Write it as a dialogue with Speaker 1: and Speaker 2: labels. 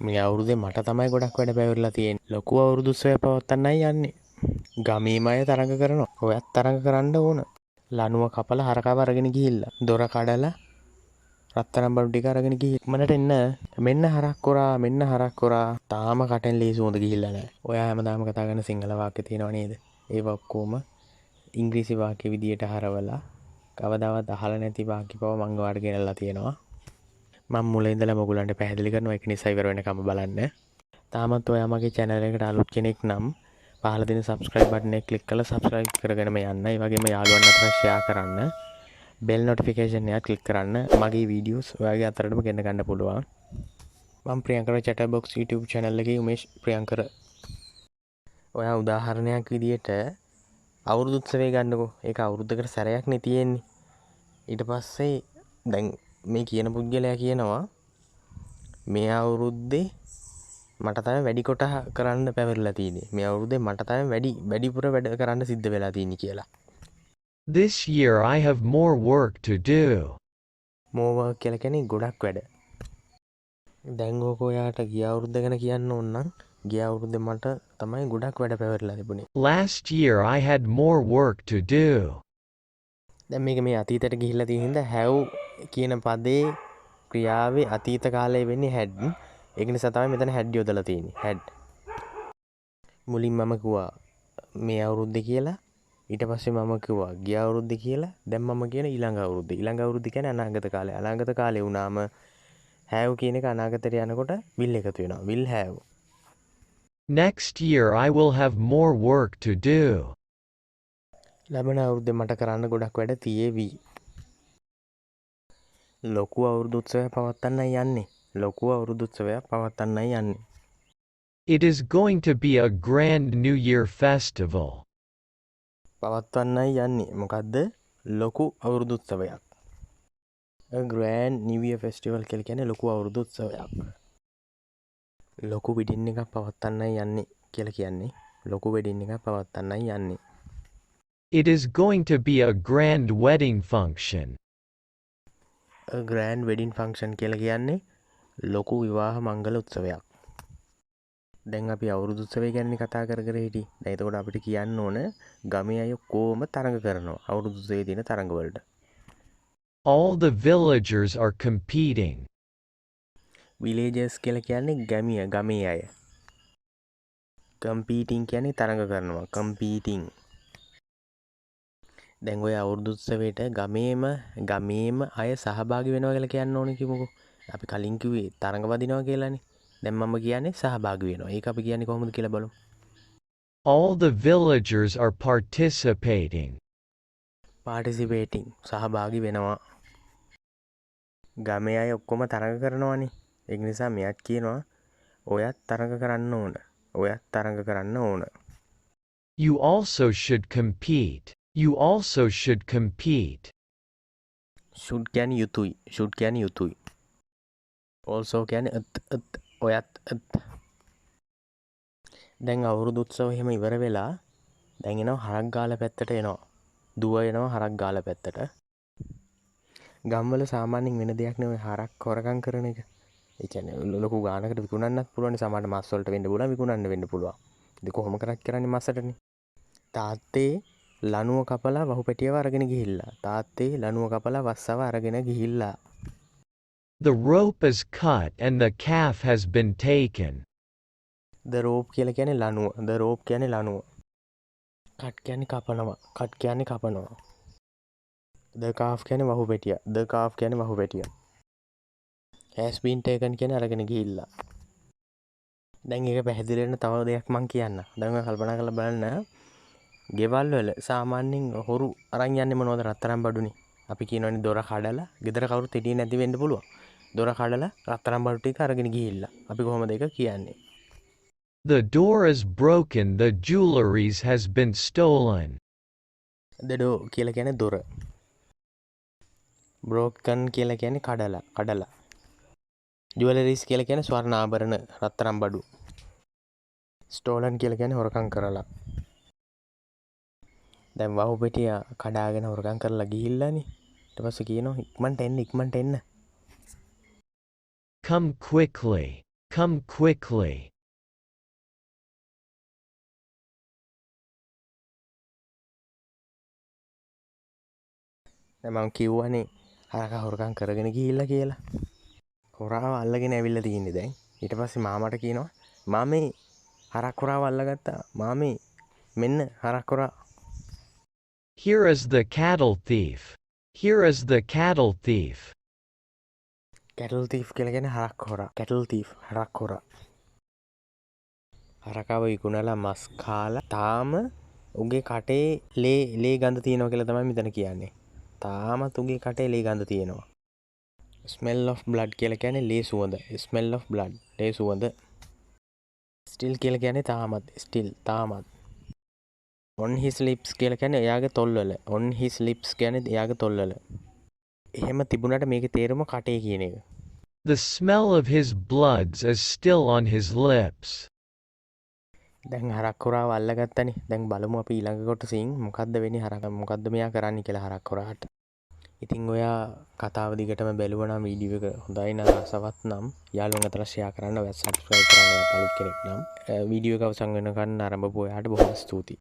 Speaker 1: මේ අවුරුද්දේ මට තමයි ගොඩක් වැඩ පැවරලා තියෙන්නේ. ලොකු අවුරුදු උත්සවයක් පවත්වන්නයි යන්නේ. ගමේම අය තරඟ කරනවා. ඔයත් තරඟ කරන්න ඕන. ලණුව කපලා හරකව අරගෙන ගිහිල්ලා. දොර කඩලා රත්තරන් බඩු ටික අරගෙන ගිහින් ඉක්මනට එන්න. මෙන්න හරක් කොරා මෙන්න හරක් කොරා. තාම කටෙන් ලේසි හොඳ ගිහිල්ලා නැහැ. ඔයා හැමදාම කතා කරන සිංහල වාක්‍ය තියෙනව නේද? ඒවා ඔක්කොම ඉංග්‍රීසි වාක්‍ය විදියට හරවලා කවදාවත් අහලා නැති වාක්‍ය බව මම ඔයාලට ගෙනල්ලා තියෙනවා. මම මුලින් ඉඳලා ඔයගොල්ලන්ට පැහැදිලි කරනවා. ඒක නිසා ඉවර වෙනකම් බලන්න. තාමත් ඔයා මගේ channel එකට අලුත් කෙනෙක් නම් පහළ තියෙන subscribe button එක click කරලා subscribe කරගෙනම යන්න. ඒ වගේම යාළුවන් අතර share කරන්න. bell notification එක click කරන්න. මගේ videos ඔයාගේ අතරටම ගෙන්න ගන්න පුළුවන්. මම Priyankara chat box YouTube channel එකේ උමේෂ් ප්‍රියංකර. ඔයා උදාහරණයක් විදියට අවුරුදු උත්සවය ගන්නකෝ. ඒක අවුරුද්දකට සැරයක් නේ තියෙන්නේ. ඊට පස්සේ දැන් මේ කියන පුද්ගලයා කියනවා මේ අවුරුද්දේ මට තමයි වැඩි කොට කරන්න පැවරලා තියෙන්නේ. මේ අවුරුද්දේ මට තමයි වැඩිපුර වැඩ කරන්න සිද්ධ වෙලා තියෙන්නේ කියලා.
Speaker 2: This year I have more work to do.
Speaker 1: more work කියලා කියන්නේ ගොඩක් වැඩ. දැන් ඕක ඔයාට ගිය අවුරුද්ද ගැන කියන්න ඕන නම් ගිය අවුරුද්දේ මට තමයි ගොඩක් වැඩ පැවරලා තිබුණේ.
Speaker 2: Last year I had more work to do.
Speaker 1: දැන් මේක මේ අතීතයට ගිහිල්ලා තියෙන හින්දා have කියන පදේ ක්‍රියාවේ අතීත කාලය වෙන්නේ had. ඒක නිසා තමයි මෙතන had යොදලා තියෙන්නේ. had. මුලින් මම කිව්වා මේ අවුරුද්දේ කියලා. ඊට පස්සේ මම කිව්වා ගිය අවුරුද්දේ කියලා. දැන් මම කියන ඊළඟ අවුරුද්දේ. ඊළඟ අවුරුද්ද කියන්නේ අනාගත කාලය. අනාගත කාලේ වුණාම have කියන එක අනාගතයට යනකොට will එකතු වෙනවා. will have.
Speaker 2: Next year I will have more work to do.
Speaker 1: ලබන අවුරුද්දේ මට කරන්න ගොඩක් වැඩ තියෙවි. ලොකු අවුරුදු උත්සවයක් පවත්වන්නයි යන්නේ. ලොකු අවුරුදු උත්සවයක් පවත්වන්නයි යන්නේ.
Speaker 2: It is going to be a grand New Year festival.
Speaker 1: පවත්වන්නයි යන්නේ. මොකද්ද? ලොකු අවුරුදු උත්සවයක්. A grand New Year festival කියලා කියන්නේ ලොකු අවුරුදු උත්සවයක්. ලොකු වෙඩින් එකක් පවත්වන්නයි යන්නේ කියලා කියන්නේ ලොකු වෙඩින් එකක් පවත්වන්නයි යන්නේ.
Speaker 2: It is going to be a grand wedding function.
Speaker 1: A grand wedding function කියලා කියන්නේ ලොකු විවාහ මංගල උත්සවයක්. දැන් අපි අවුරුදු උත්සවය ගැන කතා කර හිටියේ. දැන් එතකොට අපිට කියන්න ඕන ගමේ අය කොහොම තරඟ කරනවා අවුරුදු උත්සවයේ තියෙන තරඟ වලට.
Speaker 2: All the villagers are competing.
Speaker 1: villagers කියලා කියන්නේ ගමේ අය. competing කියන්නේ තරඟ කරනවා. competing. දැන් ඔය අවුරුදු උත්සවයට ගමේම අය සහභාගී වෙනවා කියලා කියන්න ඕනේ කිමුකෝ. අපි කලින් කිව්වේ තරඟ වදිනවා කියලානේ. දැන් මම කියන්නේ සහභාගී වෙනවා. ඒක අපි කියන්නේ කොහොමද කියලා බලමු.
Speaker 2: All the villagers are participating.
Speaker 1: participating සහභාගී වෙනවා. ගමේ අය ඔක්කොම තරඟ කරනවානේ. ඒක නිසා මෙයාත් කියනවා ඔයත් තරඟ කරන්න ඕන. ඔයත් තරඟ කරන්න ඕන.
Speaker 2: You also should compete. You also should compete.
Speaker 1: should කියන්නේ යුතුයි. should කියන්නේ යුතුයි. also කියන්නේ ඔයත් දැන් අවුරුදු උත්සව එහෙම ඉවර වෙලා දැන් එනවා හරක් ගාලා පැත්තට එනවා. දුව එනවා හරක් ගාලා පැත්තට. ගම්වල සාමාන්‍යයෙන් වෙන දෙයක් නෙවෙයි හරක් හොරකම් කරන එක. ඒ කියන්නේ ලොකු ගානකට විකුණන්නත් පුළුවන්. සමහරට මස් වලට වෙන්න පුළුවන්, විකුණන්න වෙන්න පුළුවන්. ඉතින් කොහොම කරක් කරන්නේ මස්සටනේ. තාත්තේ ලණුව කපලා වහු පැටියව අරගෙන ගිහිල්ලා. තාත්තේ ලණුව කපලා වස්සව අරගෙන ගිහිල්ලා.
Speaker 2: The rope is cut and the calf has been taken.
Speaker 1: The rope කියලා කියන්නේ ලණුව. The rope කියන්නේ ලණුව. cut කියන්නේ කපනවා. cut කියන්නේ කපනවා. The calf කියන්නේ වහු පැටිය. The calf කියන්නේ වහු පැටිය. has been taken කියන්නේ අරගෙන ගිහිල්ලා. දැන් ඒක පැහැදිලි වෙන තව දෙයක් මම කියන්න. දැන් ඔයා කල්පනා කරලා බලන්න. ගෙවල් වල සාමාන්‍යයෙන් හොරු අරන් යන්නේ මොනවද? රත්තරන් බඩුනේ. අපි කියනවනේ දොර කඩලා, ගෙදර කවුරුත් හිටියේ නැති වෙන්න පුළුවන්. දොර කඩලා රත්තරන් බඩු ටික අරගෙන ගිහිල්ලා. අපි කොහොමද ඒක කියන්නේ?
Speaker 2: The door is broken. The jewelries has been stolen.
Speaker 1: The door කියලා කියන්නේ දොර. broken කියලා කියන්නේ කඩලා. jewelries කියලා කියන්නේ ස්වර්ණ ආභරණ රත්තරන් බඩු. stolen කියලා කියන්නේ හොරකම් කරලා. දැන් වහු පෙටිය කඩාගෙන හොරකම් කරලා ගිහිල්ලානේ. ඊට පස්සේ කියනවා ඉක්මනට එන්න.
Speaker 2: Come quickly. Come quickly.
Speaker 1: දැන් මම කිව්වනේ හරකා හොරකම් කරගෙන ගිහිල්ලා කියලා. හොරාව අල්ලගෙන ඇවිල්ලා තියෙන්නේ දැන්. ඊට පස්සේ මාමට කියනවා මාමේ හරක් හොරාව අල්ලගත්තා. මාමේ මෙන්න හරක් හොරා.
Speaker 2: Here is the cattle thief. Here is the cattle thief.
Speaker 1: කැටල් තීෆ් කියලා කියන්නේ හරක් හොරා. කැටල් තීෆ් හරක් හොරා. හරකාව විකුණලා මස් කාලා තාම උගේ කටේ ලේ ගඳ තියෙනවා කියලා තමයි මෙතන කියන්නේ. තාමත් උගේ කටේ ලේ ගඳ තියෙනවා. smell of blood කියලා කියන්නේ ලේ සුවඳ. smell of blood ලේ සුවඳ. still කියලා කියන්නේ තාමත්. still තාමත්. on his lips කියලා කියන්නේ එයාගේ තොල්වල. on his lips කියන්නේ එයාගේ තොල්වල. එහෙම තිබුණාට මේකේ තේරුම කටේ කියන එක.
Speaker 2: The smell of his bloods is still on his lips.
Speaker 1: දැන් හරක් හොරාව අල්ලගත්තනේ. දැන් බලමු අපි ඊළඟ කොටසින් මොකද්ද වෙන්නේ හරක මොකද්ද මෙයා කරන්නේ කියලා හරක් හොරාට. ඉතින් ඔයා කතාව දිගටම බැලුවා නම් වීඩියෝ එක හොඳයි නම් රසවත් නම් යාළුවන්ට අතට ෂෙයා කරන්න ඔයා සබ්ස්ක්‍රයිබ් කරන්න ඔයා අලුත් කෙනෙක් නම් වීඩියෝ එක අවසන් වෙනකන් ආරම්භපු ඔයාට බොහොම ස්තුතියි.